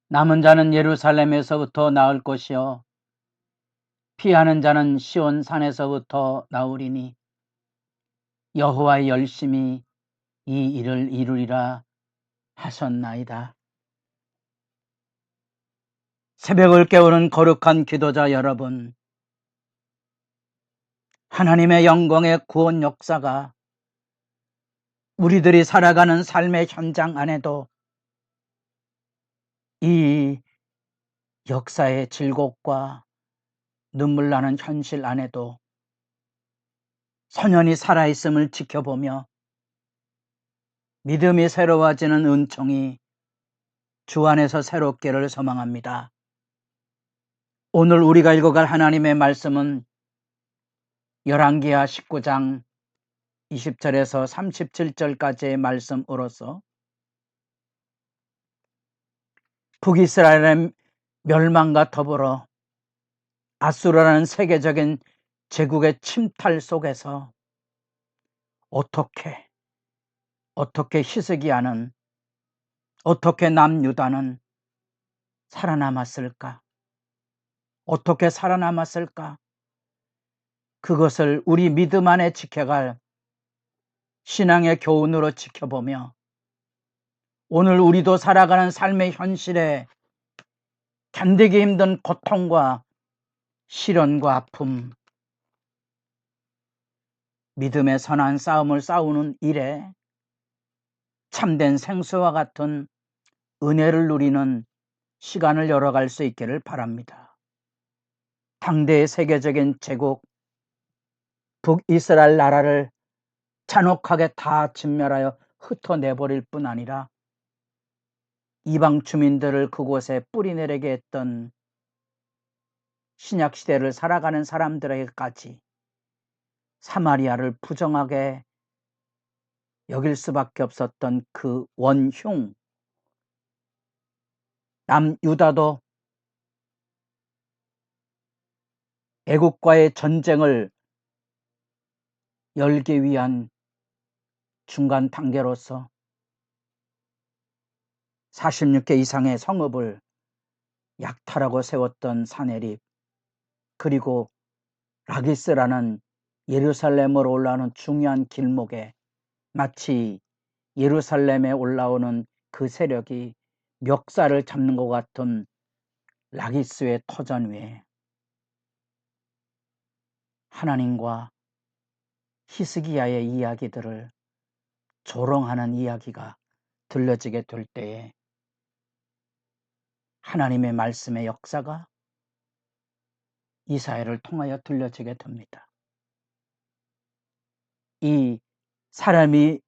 남은 자는 예루살렘에서부터 나을 것이요 피하는 자는 시온 산에서부터 나오리니 여호와의 열심히 이 일을 이루리라 하셨나이다. 새벽을 깨우는 거룩한 기도자 여러분, 하나님의 영광의 구원 역사가 우리들이 살아가는 삶의 현장 안에도 이 역사의 질곡과 눈물 나는 현실 안에도 선연히 살아있음을 지켜보며 믿음이 새로워지는 은총이 주 안에서 새롭기를 소망합니다. 오늘 우리가 읽어갈 하나님의 말씀은 열왕기하 19장 20절에서 37절까지의 말씀으로서 북이스라엘의 멸망과 더불어 아수르라는 세계적인 제국의 침탈 속에서 어떻게 히스기야는, 어떻게 남유다는 살아남았을까? 어떻게 살아남았을까? 그것을 우리 믿음 안에 지켜갈 신앙의 교훈으로 지켜보며 오늘 우리도 살아가는 삶의 현실에 견디기 힘든 고통과 시련과 아픔, 믿음의 선한 싸움을 싸우는 일에 참된 생수와 같은 은혜를 누리는 시간을 열어갈 수 있기를 바랍니다. 당대의 세계적인 제국 북이스라엘 나라를 잔혹하게 다 진멸하여 흩어내버릴 뿐 아니라 이방 주민들을 그곳에 뿌리내리게 했던 신약시대를 살아가는 사람들에게까지 사마리아를 부정하게 여길 수밖에 없었던 그 원흉 남유다도 애국과의 전쟁을 열기 위한 중간 단계로서 46개 이상의 성읍을 약탈하고 세웠던 사내립, 그리고 라기스라는 예루살렘으로 올라오는 중요한 길목에 마치 예루살렘에 올라오는 그 세력이 멱살을 잡는 것 같은 라기스의 터전 위에 하나님과 히스기야의 이야기들을 조롱하는 이야기가 들려지게 될 때에 하나님의 말씀의 역사가 이사야를 통하여 들려지게 됩니다. 이 사람이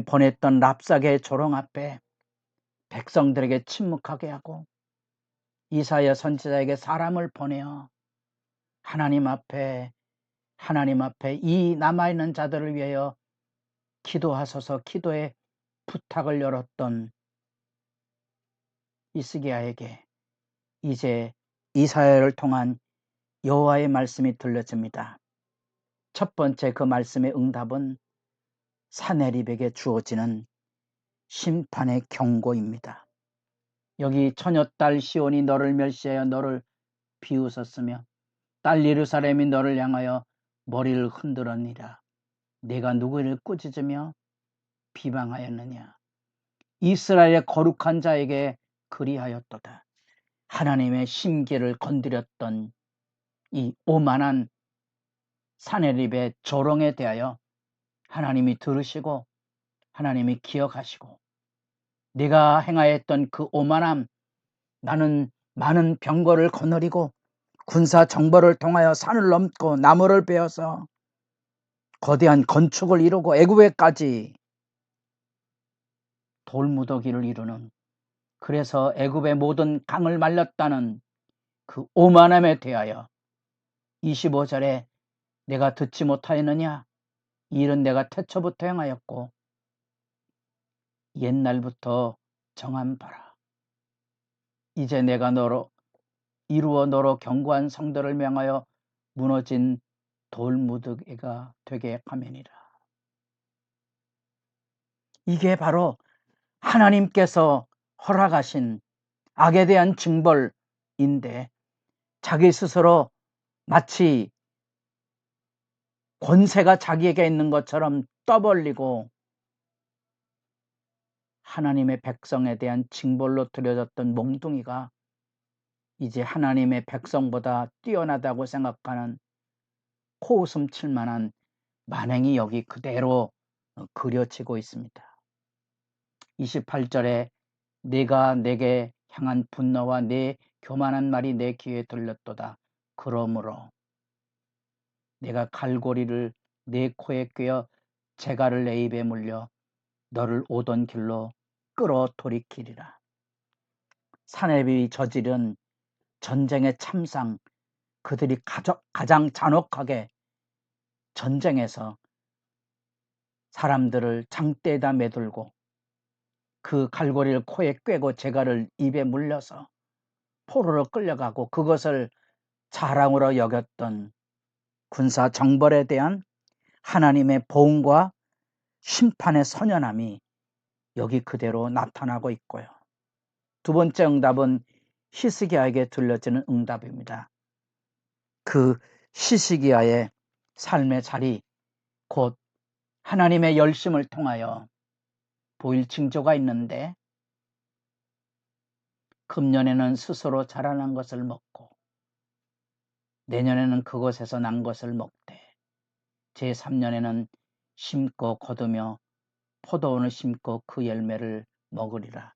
보냈던 랍사게의 조롱 앞에 백성들에게 침묵하게 하고 이사야 선지자에게 사람을 보내어 하나님 앞에 이 남아있는 자들을 위하여 기도하소서 기도의 부탁을 열었던 히스기야에게 이제 이사야를 통한 여호와의 말씀이 들려집니다. 첫 번째 그 말씀의 응답은 사내립에게 주어지는 심판의 경고입니다. 여기 처녀딸 시온이 너를 멸시하여 너를 비웃었으며 딸 예루살렘이 너를 향하여 머리를 흔들었니라. 내가 누구를 꾸짖으며 비방하였느냐. 이스라엘의 거룩한 자에게 그리하였도다. 하나님의 심기를 건드렸던 이 오만한 사내립의 조롱에 대하여 하나님이 들으시고 하나님이 기억하시고 네가 행하였던 그 오만함, 나는 많은 병거를 거느리고 군사 정벌을 통하여 산을 넘고 나무를 베어서 거대한 건축을 이루고 애굽에까지 돌무더기를 이루는, 그래서 애굽의 모든 강을 말렸다는 그 오만함에 대하여 25절에 내가 듣지 못하였느냐, 이 일은 내가 태초부터 행하였고 옛날부터 정한 바라. 이제 내가 너로 이루어 너로 견고한 성도를 명하여 무너진 돌무더기가 되게 하매니라. 이게 바로 하나님께서 허락하신 악에 대한 징벌인데 자기 스스로 마치 권세가 자기에게 있는 것처럼 떠벌리고 하나님의 백성에 대한 징벌로 들여졌던 몽둥이가 이제 하나님의 백성보다 뛰어나다고 생각하는 코웃음 칠 만한 만행이 여기 그대로 그려지고 있습니다. 28절에 네가 내게 향한 분노와 네 교만한 말이 내 귀에 들렸도다. 그러므로 내가 갈고리를 네 코에 꿰어 재갈을 내 입에 물려 너를 오던 길로 끌어 돌이키리라. 사내비 저지른 전쟁의 참상, 그들이 가장 잔혹하게 전쟁에서 사람들을 장대에다 매들고 그 갈고리를 코에 꿰고 재갈을 입에 물려서 포로로 끌려가고 그것을 자랑으로 여겼던 군사 정벌에 대한 하나님의 보응과 심판의 선연함이 여기 그대로 나타나고 있고요. 두 번째 응답은 히스기야에게 들려지는 응답입니다. 그 히스기야의 삶의 자리, 곧 하나님의 열심을 통하여 보일 징조가 있는데, 금년에는 스스로 자라난 것을 먹고 내년에는 그것에서 난 것을 먹되 제3년에는 심고 거두며 포도원을 심고 그 열매를 먹으리라.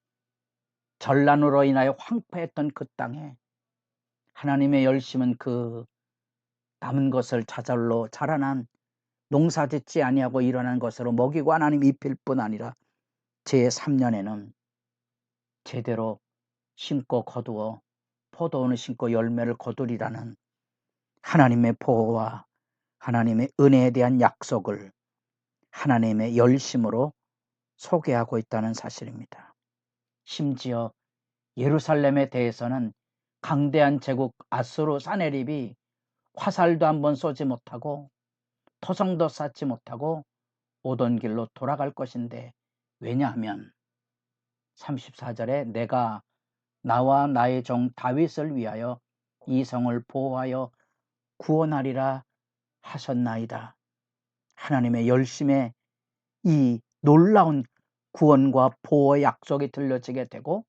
전란으로 인하여 황폐했던 그 땅에 하나님의 열심은 그 남은 것을 자잘로 자라난 농사짓지 아니하고 일어난 것으로 먹이고 하나님 입힐 뿐 아니라 제3년에는 제대로 심고 거두어 포도원을 심고 열매를 거두리라는 하나님의 보호와 하나님의 은혜에 대한 약속을 하나님의 열심으로 소개하고 있다는 사실입니다. 심지어 예루살렘에 대해서는 강대한 제국 아수르 사네립이 화살도 한번 쏘지 못하고 토성도 쌓지 못하고 오던 길로 돌아갈 것인데, 왜냐하면 34절에 내가 나와 나의 종 다윗을 위하여 이 성을 보호하여 구원하리라 하셨나이다. 하나님의 열심에 이 놀라운 구원과 보호의 약속이 들려지게 되고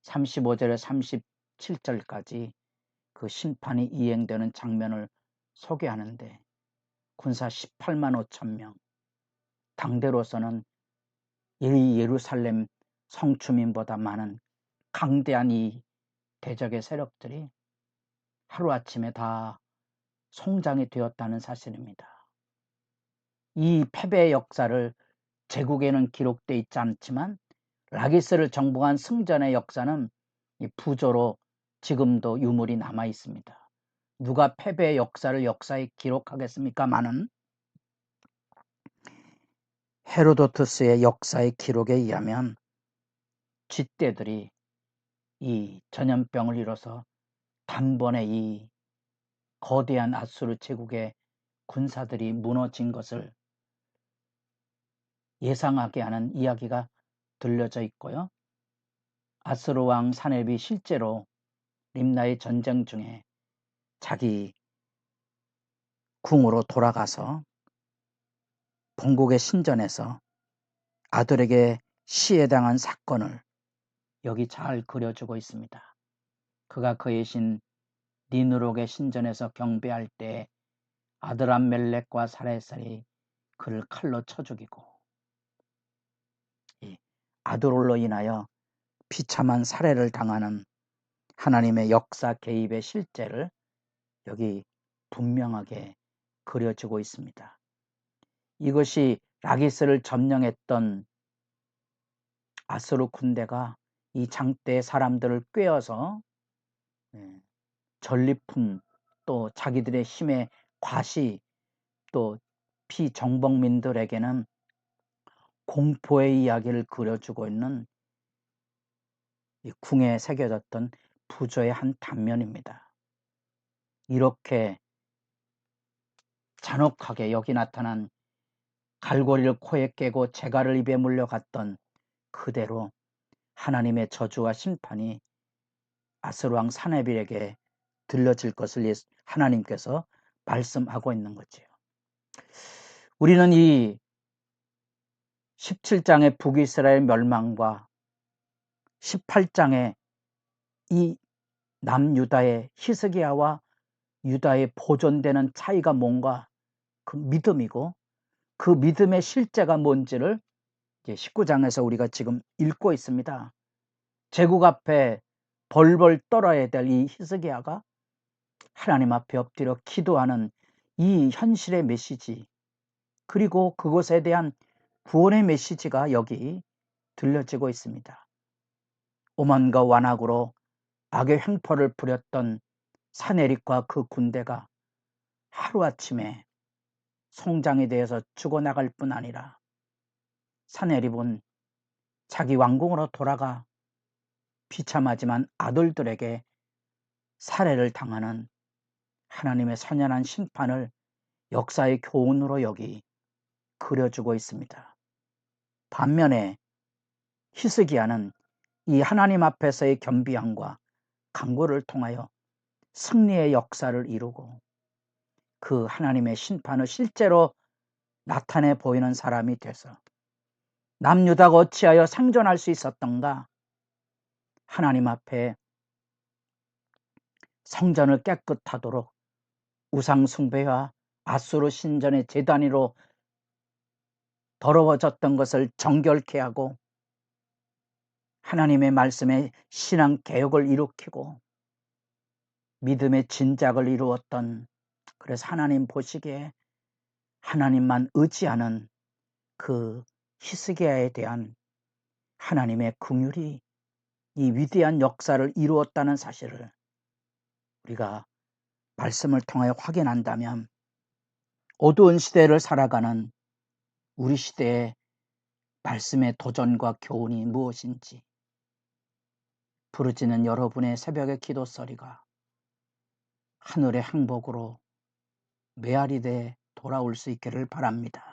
35절에 37절까지 그 심판이 이행되는 장면을 소개하는데, 군사 18만 5천 명, 당대로서는 이 예루살렘 성주민보다 많은 강대한 이 대적의 세력들이 하루아침에 다 송장이 되었다는 사실입니다. 이 패배의 역사를 제국에는 기록되어 있지 않지만 라기스를 정복한 승전의 역사는 부조로 지금도 유물이 남아 있습니다. 누가 패배의 역사를 역사에 기록하겠습니까마는 헤로도투스의 역사의 기록에 의하면 쥐떼들이 이 전염병을 일어서 단번에 이 거대한 아수르 제국의 군사들이 무너진 것을 예상하게 하는 이야기가 들려져 있고요. 아수르 왕 사렙이 실제로 림나의 전쟁 중에 자기 궁으로 돌아가서 본국의 신전에서 아들에게 시해당한 사건을 여기 잘 그려주고 있습니다. 그가 그의 신 니누록의 신전에서 경배할 때 아드람멜렉과 사레살이 그를 칼로 쳐 죽이고, 아드롤로 인하여 비참한 살해를 당하는 하나님의 역사 개입의 실제를 여기 분명하게 그려지고 있습니다. 이것이 라기스를 점령했던 아수르 군대가 이 장대의 사람들을 꿰어서 전리품, 또 자기들의 힘의 과시, 또 피정복민들에게는 공포의 이야기를 그려주고 있는 이 궁에 새겨졌던 부조의 한 단면입니다. 이렇게 잔혹하게 여기 나타난 갈고리를 코에 깨고 재갈을 입에 물려갔던 그대로 하나님의 저주와 심판이 아스로 왕 사네빌에게 들려질 것을 하나님께서 말씀하고 있는 거지요. 우리는 이 17장의 북이스라엘 멸망과 18장의 이 남유다의 히스기야와 유다의 보존되는 차이가 뭔가 그 믿음이고, 그 믿음의 실제가 뭔지를 이제 19장에서 우리가 지금 읽고 있습니다. 제국 앞에 벌벌 떨어야 될 이 히스기야가 하나님 앞에 엎드려 기도하는 이 현실의 메시지, 그리고 그것에 대한 구원의 메시지가 여기 들려지고 있습니다. 오만과 완악으로 악의 횡포를 부렸던 사네립과 그 군대가 하루아침에 송장에 대해서 죽어나갈 뿐 아니라 사네립은 자기 왕궁으로 돌아가 비참하지만 아들들에게 살해를 당하는 하나님의 선연한 심판을 역사의 교훈으로 여기 그려주고 있습니다. 반면에 히스기야는 이 하나님 앞에서의 겸비함과 간구를 통하여 승리의 역사를 이루고 그 하나님의 심판을 실제로 나타내 보이는 사람이 돼서 남유다가 어찌하여 생존할 수 있었던가, 하나님 앞에 성전을 깨끗하도록 우상 숭배와 아수르 신전의 제단 위로 더러워졌던 것을 정결케 하고 하나님의 말씀에 신앙 개혁을 일으키고 믿음의 진작을 이루었던, 그래서 하나님 보시기에 하나님만 의지하는 그 히스기야에 대한 하나님의 긍휼이 이 위대한 역사를 이루었다는 사실을 우리가 말씀을 통하여 확인한다면 어두운 시대를 살아가는 우리 시대의 말씀의 도전과 교훈이 무엇인지 부르짖는 여러분의 새벽의 기도 소리가 하늘의 행복으로 메아리 돼 돌아올 수 있기를 바랍니다.